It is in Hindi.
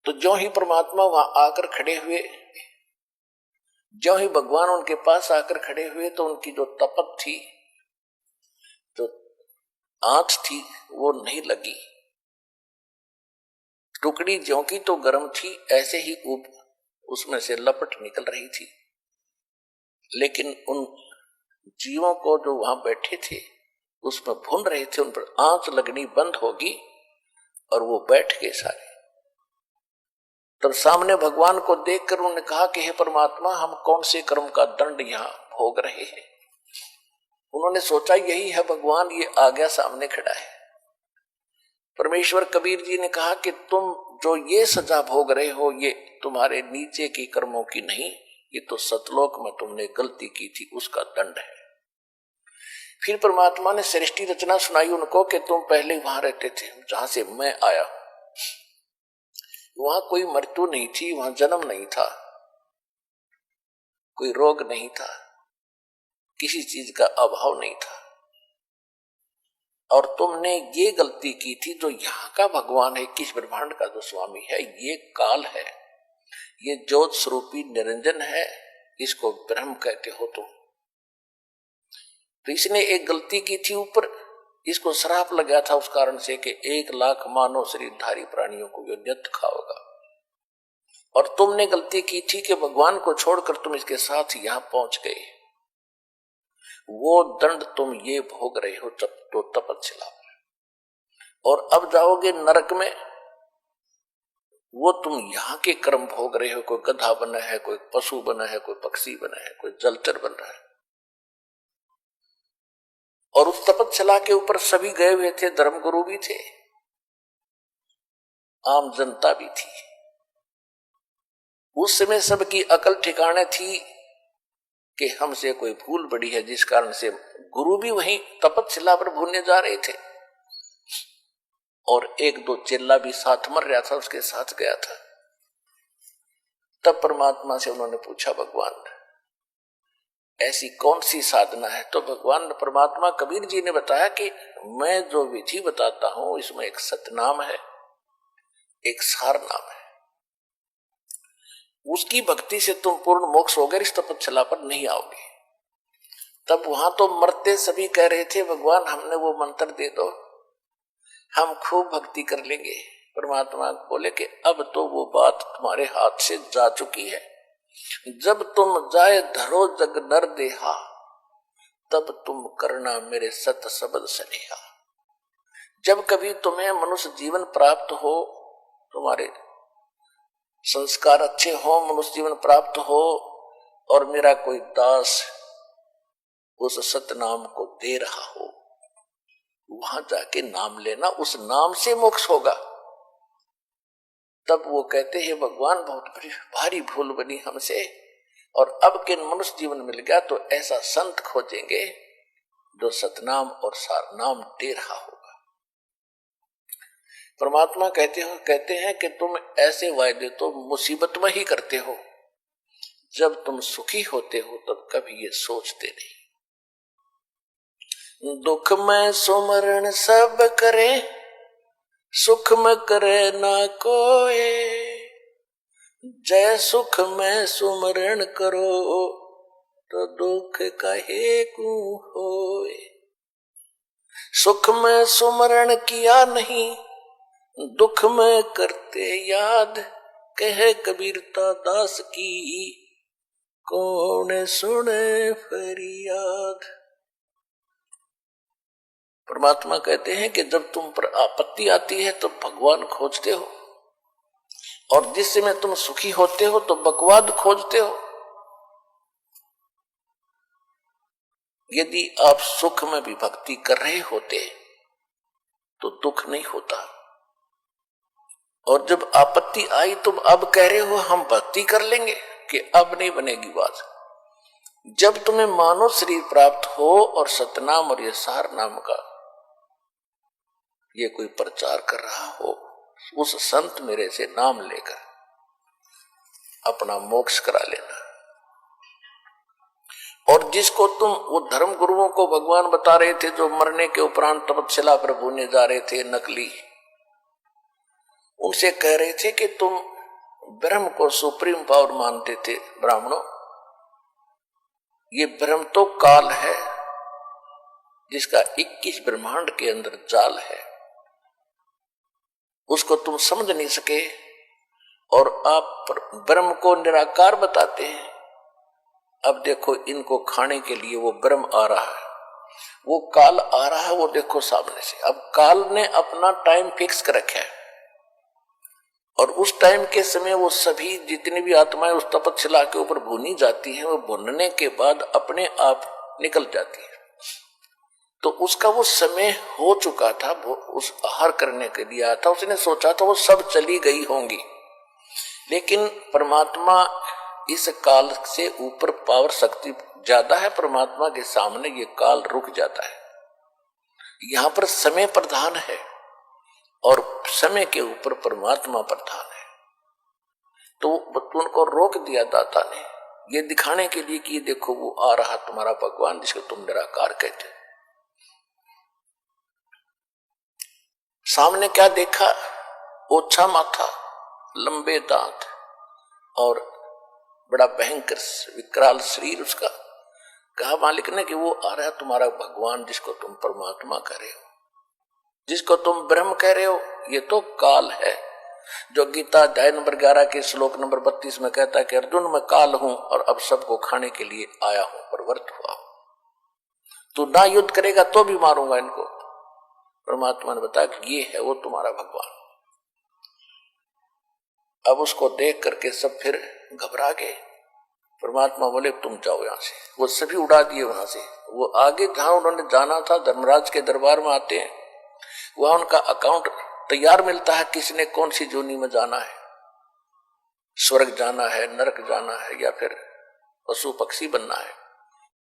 तो ज्यों ही परमात्मा वहां आकर खड़े हुए, ज्यों ही भगवान उनके पास आकर खड़े हुए, तो उनकी जो तपत थी, जो आंच थी, वो नहीं लगी। टुकड़ी ज्यों की तो गर्म थी, ऐसे ही उसमें से लपट निकल रही थी। लेकिन उन जीवों को जो वहां बैठे थे, उसमें भून रहे थे, उन पर आंच लगनी बंद होगी और वो बैठ गए सारे। तब सामने भगवान को देखकर उन्होंने कहा कि हे परमात्मा, हम कौन से कर्म का दंड यहाँ भोग रहे हैं। उन्होंने सोचा यही है भगवान, ये आ गया सामने खड़ा है। परमेश्वर कबीर जी ने कहा कि तुम जो ये सजा भोग रहे हो, ये तुम्हारे नीचे के कर्मों की नहीं, ये तो सतलोक में तुमने गलती की थी, उसका दंड है। फिर परमात्मा ने सृष्टि रचना सुनाई उनको कि तुम पहले वहां रहते थे जहां से मैं आया हूं। वहां कोई मृत्यु नहीं थी, वहां जन्म नहीं था, कोई रोग नहीं था, किसी चीज का अभाव नहीं था। और तुमने ये गलती की थी। जो यहाँ का भगवान है, किस ब्रह्मांड का जो स्वामी है, ये काल है, ये ज्योत स्वरूपी निरंजन है, इसको ब्रह्म कहते हो तुम। तो इसने एक गलती की थी ऊपर, इसको श्राप लगा था उस कारण से कि 1,00,000 मानव शरीरधारी प्राणियों को ये नित्य खाओगा। और तुमने गलती की थी कि भगवान को छोड़कर तुम इसके साथ यहां पहुंच गए। वो दंड तुम ये भोग रहे हो तो तपस्या। और अब जाओगे नरक में, वो तुम यहाँ के कर्म भोग रहे हो। कोई गधा बना है, कोई पशु बना है, कोई पक्षी बना है, कोई जलचर बन रहा है। और उस तपस्या के ऊपर सभी गए हुए थे, धर्मगुरु भी थे, आम जनता भी थी। उस समय सबकी अकल ठिकाने थी कि हमसे कोई भूल बड़ी है, जिस कारण से गुरु भी वहीं तपस्या पर भूलने जा रहे थे। और 1-2 चेला भी साथ मर रहा था, उसके साथ गया था। तब परमात्मा से उन्होंने पूछा, भगवान ऐसी कौन सी साधना है? तो भगवान परमात्मा कबीर जी ने बताया कि मैं जो विधि बताता हूं, इसमें एक सतनाम है, एक सार नाम है। उसकी भक्ति से तुम पूर्ण मोक्ष होगे, इस तपस्या पर नहीं आओगे। तब वहां तो मरते सभी कह रहे थे, भगवान हमने वो मंत्र दे दो, हम खूब भक्ति कर लेंगे। परमात्मा बोले कि अब तो वो बात तुम्हारे हाथ से जा चुकी है। जब तुम जाए धरो जग नर देहा, तब तुम करना मेरे सत शब्द स्नेहा। जब कभी तुम्हें मनुष्य जीवन प्राप्त हो, तुम्हारे संस्कार अच्छे हो, मनुष्य जीवन प्राप्त हो, और मेरा कोई दास उस सतनाम को दे रहा हो, वहां जाके नाम लेना, उस नाम से मोक्ष होगा। तब वो कहते हैं, भगवान बहुत बड़ी भारी भूल बनी हमसे, और अब के मनुष्य जीवन मिल गया तो ऐसा संत खोजेंगे जो सतनाम और सारनाम दे रहा होगा। परमात्मा कहते हैं कि तुम ऐसे वायदे तो मुसीबत में ही करते हो, जब तुम सुखी होते हो तब कभी ये सोचते नहीं। दुख में सुमरण सब करे, सुख में करे ना कोई। जय सुख में सुमरण करो, तो दुख काहे को होए। सुख में सुमरण किया नहीं, दुख में करते याद। कहे कबीरता दास की, कौन सुने फरियाद। परमात्मा कहते हैं कि जब तुम पर आपत्ति आती है तो भगवान खोजते हो, और जिस समय तुम सुखी होते हो तो बकवाद खोजते हो। यदि आप सुख में भी भक्ति कर रहे होते तो दुख नहीं होता। और जब आपत्ति आई तुम अब कह रहे हो हम भक्ति कर लेंगे, कि अब नहीं बनेगी बात। जब तुम्हें मानव शरीर प्राप्त हो और सतनाम और ये सार नाम का ये कोई प्रचार कर रहा हो, उस संत मेरे से नाम लेकर अपना मोक्ष करा लेना। और जिसको तुम वो धर्म गुरुओं को भगवान बता रहे थे, जो मरने के उपरांत तपस्या पर भूलने जा रहे थे, नकली, उनसे कह रहे थे कि तुम ब्रह्म को सुप्रीम पावर मानते थे ब्राह्मणों। ये ब्रह्म तो काल है जिसका 21 ब्रह्मांड के अंदर जाल है, उसको तुम समझ नहीं सके और आप ब्रह्म को निराकार बताते हैं। अब देखो इनको खाने के लिए वो ब्रह्म आ रहा है, वो काल आ रहा है, वो देखो सामने से। अब काल ने अपना टाइम फिक्स कर रखा है और उस टाइम के समय वो सभी जितनी भी आत्माएं उस तपतशिला के ऊपर भुनी जाती हैं, वो भुनने के बाद अपने आप निकल जाती है। तो उसका वो समय हो चुका था, वो उस आहार करने के लिए आया था, उसने सोचा था वो सब चली गई होंगी। लेकिन परमात्मा इस काल से ऊपर, पावर शक्ति ज्यादा है परमात्मा के सामने, ये काल रुक जाता है। यहां पर समय प्रधान है और समय के ऊपर परमात्मा प्रधान है। तो उनको रोक दिया दाता ने, ये दिखाने के लिए कि देखो वो आ रहा तुम्हारा भगवान जिसको तुम निराकार कहते। सामने क्या देखा? ओछा माथा, लंबे दांत और बड़ा भयंकर विकराल शरीर उसका। कहा मालिक ने कि वो आ रहा है तुम्हारा भगवान जिसको तुम परमात्मा कह रहे हो, जिसको तुम ब्रह्म कह रहे हो, ये तो काल है। जो गीता अध्याय नंबर 11 के श्लोक नंबर 32 में कहता है कि अर्जुन मैं काल हूं और अब सबको खाने के लिए आया हूं, प्रवृत्त हुआ हूं। तू ना युद्ध करेगा तो भी मारूंगा इनको। परमात्मा ने बताया कि ये है वो तुम्हारा भगवान। अब उसको देख करके सब फिर घबरा गए। परमात्मा बोले तुम जाओ यहां से। वो सभी उड़ा दिए वहां से। वो आगे जहां उन्होंने जाना था, धर्मराज के दरबार में आते हैं, वहां उनका अकाउंट तैयार मिलता है, किसने कौन सी जोनी में जाना है, स्वर्ग जाना है, नरक जाना है या फिर पशु पक्षी बनना है।